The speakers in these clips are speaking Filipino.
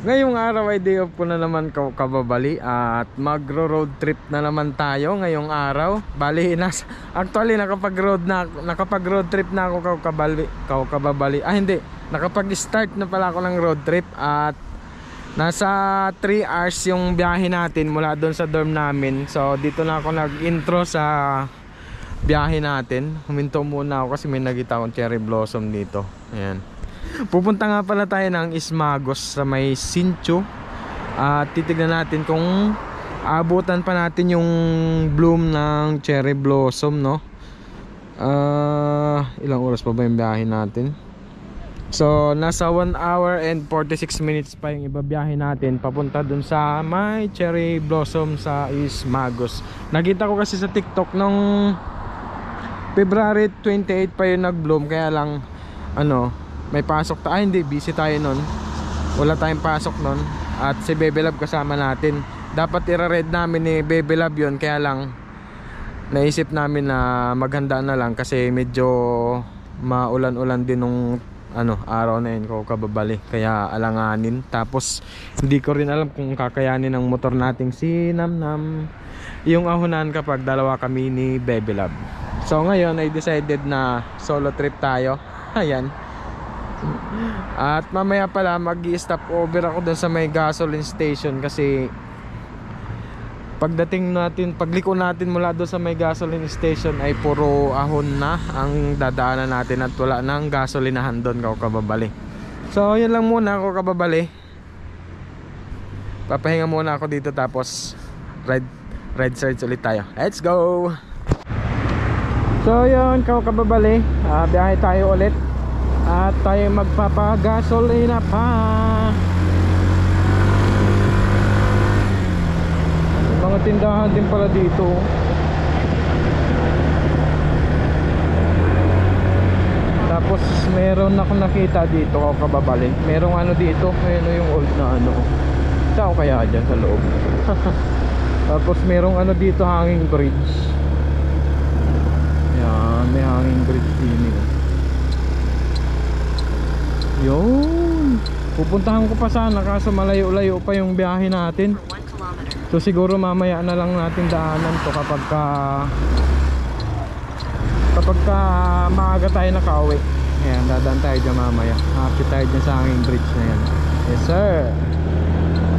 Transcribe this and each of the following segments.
Ngayong araw ay day off ko na naman kababali at magro-road trip na naman tayo ngayong araw. Bali actually nakapag-road trip na ako kababali. Ah hindi, nakapag-start na pala ako ng road trip at nasa 3 hours yung biyahe natin mula doon sa dorm namin. So dito na ako nag-intro sa biyahe natin. Huminto muna ako kasi may nakita akong cherry blossom dito. Ayan. Pupunta nga pala tayo ng Ismagos sa may Sincho. At titignan natin kung abutan pa natin yung bloom ng cherry blossom, no? Ilang oras pa ba yung biyahe natin? So nasa 1 hour and 46 minutes pa yung ibabiyahe natin papunta dun sa may cherry blossom sa Ismagos. Nakita ko kasi sa TikTok nung February 28 pa yung nag-bloom, kaya lang may pasok hindi, busy tayo nun. Wala tayong pasok nun. At si Bebe Love kasama natin. Dapat ira-read namin ni Bebe Love yun, kaya lang naisip namin na maghanda na lang kasi medyo maulan-ulan din nung araw na yun ko kababali. Kaya alanganin. Tapos hindi ko rin alam kung kakayanin ng motor nating si Namnam yung ahunan kapag dalawa kami ni Bebe Love. So ngayon ay decided na solo trip tayo. Ayan. At mamaya pala mag-i-stop over ako dun sa may gasoline station kasi pagliko natin mula doon sa may gasoline station ay puro ahon na ang dadaanan natin at wala nang gasolinahan doon kababali. So yun lang muna ako kababali. Papahinga muna ako dito tapos ride search ulit tayo. Let's go! So yun kababali, biyahe tayo ulit at tayo magpapagasolina pa. Mga tindahan din pala dito. Tapos meron akong nakita dito kababali. Merong dito, ayun yung old na Saan ko kaya dyan sa loob? Tapos merong dito, hanging bridge. Yan, may hanging bridge din yun. Pupuntahan ko pa sana kaso malayo-layo pa yung biyahe natin. So siguro mamaya na lang natin daanan to kapag maaga tayo nakauwi. Ayan, dadaan tayo dyan mamaya. Happy tayo dyan sa hanging bridge na yan. Yes sir.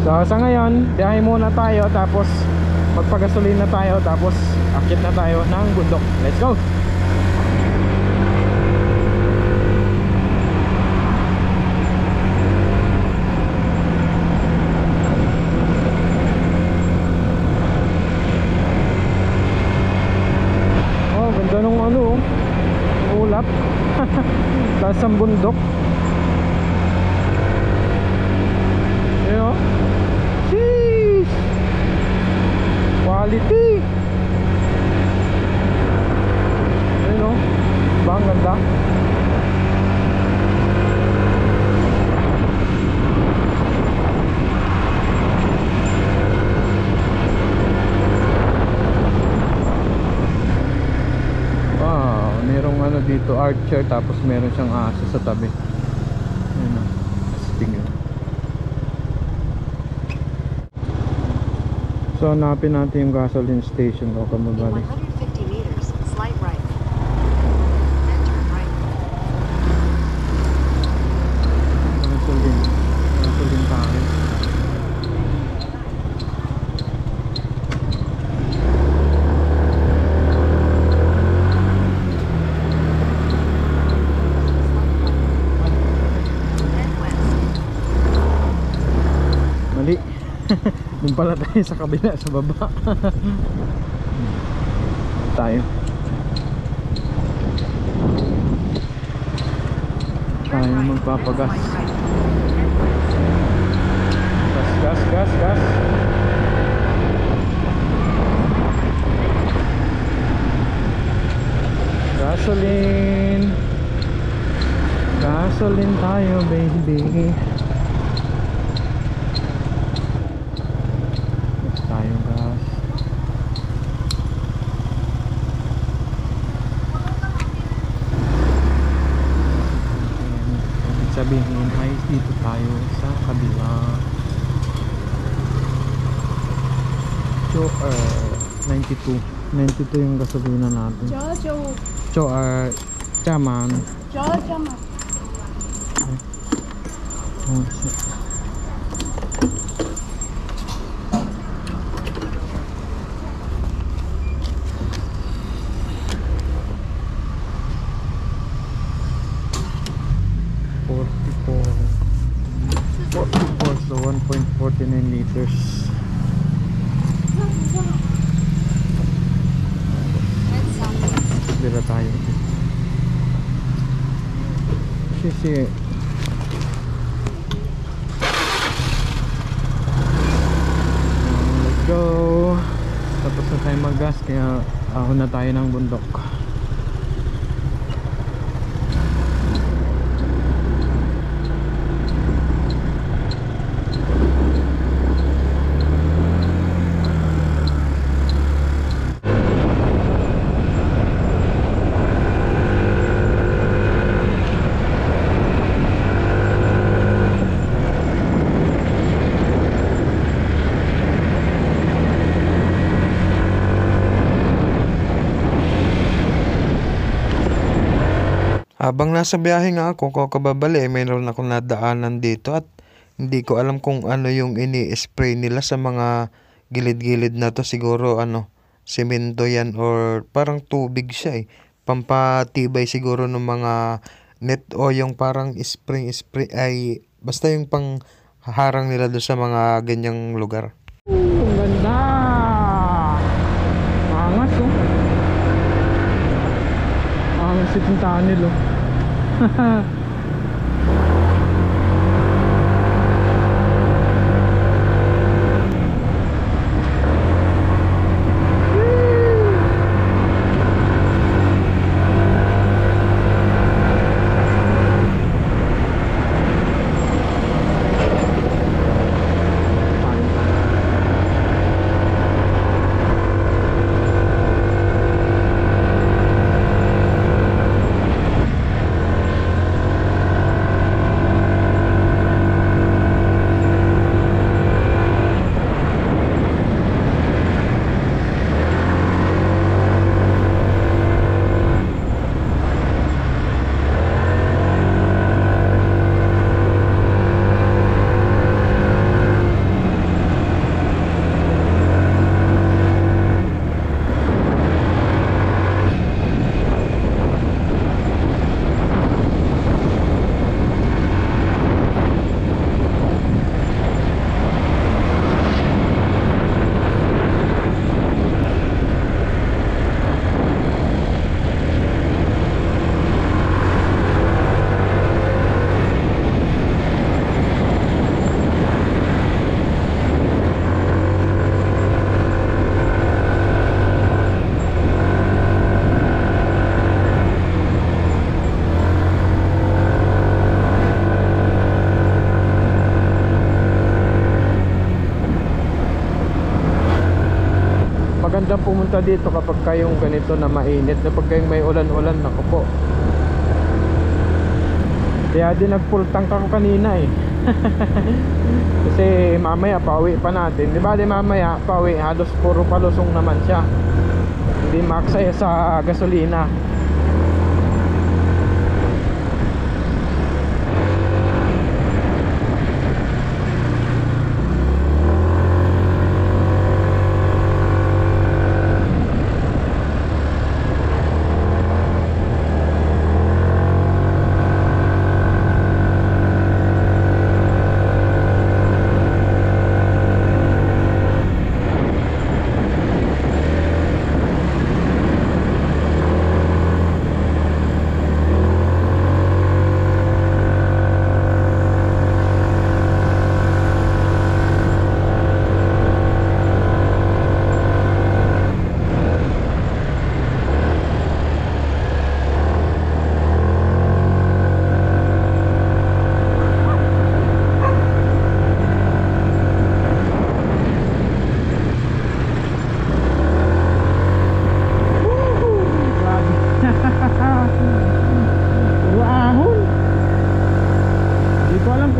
So sa ngayon biyahe muna tayo, tapos magpagasolin na tayo, tapos akit na tayo ng bundok. Let's go! Nung ulap taas ang bundok. Ayun, sheesh, quality. Ayun, bang ganda. Merong dito, archer, tapos meron siyang aso sa tabi. Ayun, astig yun. So hanapin natin yung gasoline station ko kababali. 150 meters, slight right. Then turn right. Gasoline tayo. Doon pala tayo sa kabila, sa baba. Tayo magpapagas. Gas. Gasoline tayo baby. Sabihin ay dito tayo sa kabila. So, 92. 92 yung gasolina natin. So, chaman. Oh, shit. So 1.49 liters. Dila tayo. Sisi. Let's go. Tapos na tayo mag-gas kaya ahon na tayo ng bundok. Habang nasa biyahe nga ako, kakababali, mayroon akong nadaanan dito at hindi ko alam kung ano yung ini-spray nila sa mga gilid-gilid na to. Siguro semento yan or parang tubig siya eh. Pampatibay siguro ng mga net o yung parang spray ay basta yung pangharang nila doon sa mga ganyang lugar. Ang ganda! Angas oh. Angas itong tunnel oh. Magandang pumunta dito kapag kayong ganito na mainit, kapag kayong may ulan-ulan, naku po. Kaya din nag-full tank ako kanina eh. Kasi mamaya pauwi pa natin. Di ba mamaya pauwi halos puro palusong naman siya. Hindi maksaya sa gasolina.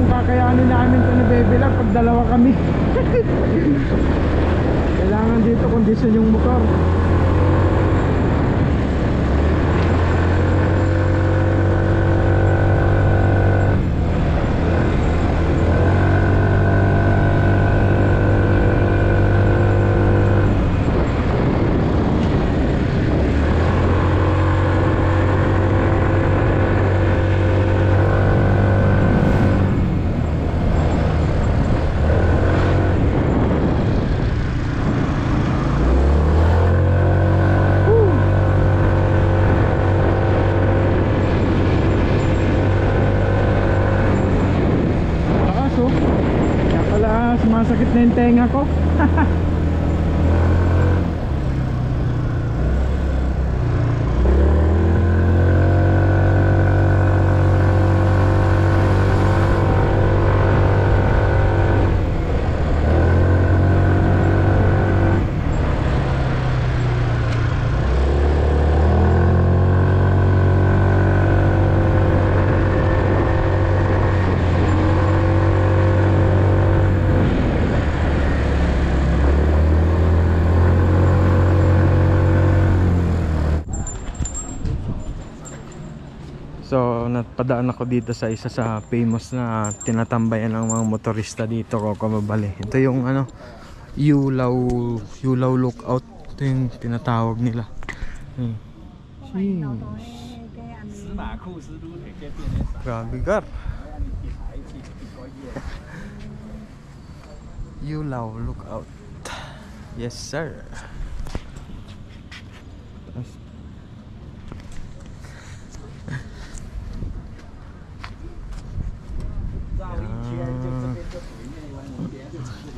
Kakayanin namin ito ni Baby Love pag dalawa kami. Kailangan dito kondisyon yung motor. Sumasakit na yung tenga ko. So napadaan ako dito sa isa sa famous na tinatambayan ng mga motorista dito ko kababali. Ito yung ano, Yulaw Lookout. Ito yung tinatawag nila. Grabe gar. Yulaw Lookout. Yes sir.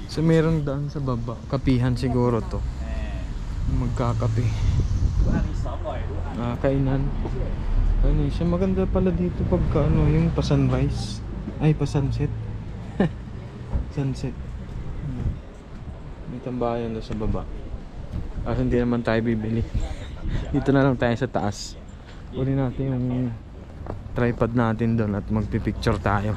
So meron daan sa baba, kapihan siguro to. Magkakape. Kainan. Ano siya, maganda pala dito pagka ano, yung pa sunrise. Ay, pa sunset. Sunset. May tambayan doon sa baba. Kasi hindi naman tayo bibili. Dito na lang tayo sa taas. Kunin natin yung tripod natin doon at magpipicture tayo.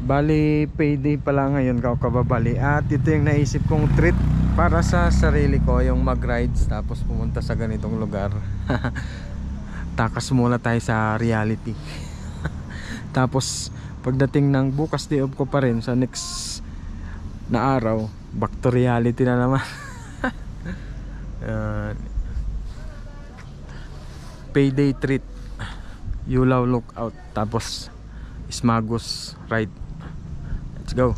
Bali payday pala ngayon kababali. At ito yung naisip kong treat para sa sarili ko, yung mag-rides tapos pumunta sa ganitong lugar. Takas muna tayo sa reality. Tapos pagdating ng bukas day off ko pa rin sa next na araw, back to reality na naman. Payday treat, Yulaw Lookout, tapos Ismagos ride. Let's go.